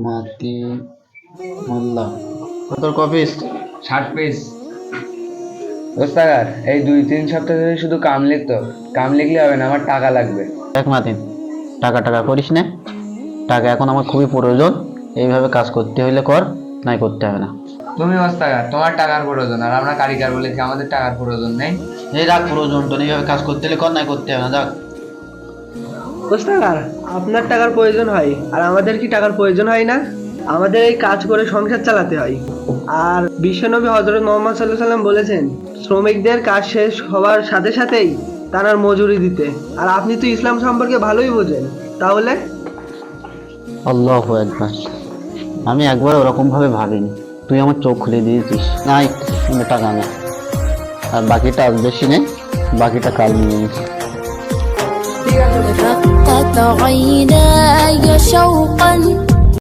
মাতি মোল্লা। তোর copies? 60 page. ওস্তাদ এই 2-3 সপ্তাহ ধরে শুধু কাম লিখতো। কাম লিখলে হবে না, আমার টাকা লাগবে। দেখ মাতিন, টাকা টাকা করিস না। টাকা এখন আমার খুবই প্রয়োজন। এইভাবে কাজ করতে হইলে কর, নাই করতে হবে না। তুমি ওস্তাদ, তোমার টাকার প্রয়োজন, আর আমরা কারিগর বলেছি আমাদের টাকার প্রয়োজন নেই। এই রাখ প্রয়োজন তো, এইভাবে কাজ করতে হলে কর, নাই করতে হবে না। যাক ওস্তাদ, আপনার টাকার প্রয়োজন হয় আর আমাদের কি টাকার প্রয়োজন হয় না? আমাদের এই কাজ করে সংসার চালাতে হয়। আর বিশ্বনবী হযরত মুহাম্মদ সাল্লাল্লাহু আলাইহি সাল্লাম বলেছেন শ্রমিকদের কাজ শেষ হওয়ার সাথে সাথেই তার মজুরি দিতে। আর আপনি তো ইসলাম সম্পর্কে ভালোই বোঝেন, তাহলে আল্লাহু আকবার। আমি একবার ওরকম ভাবে ভাবিনি, তুই আমার চোখ খুলে দিয়েছিস। নাই টাকা না, আর বাকিটা আজ বেশি নেই, বাকিটা কাল নিয়ে নিস। ঠিক আছে। رقت عيناي شوقا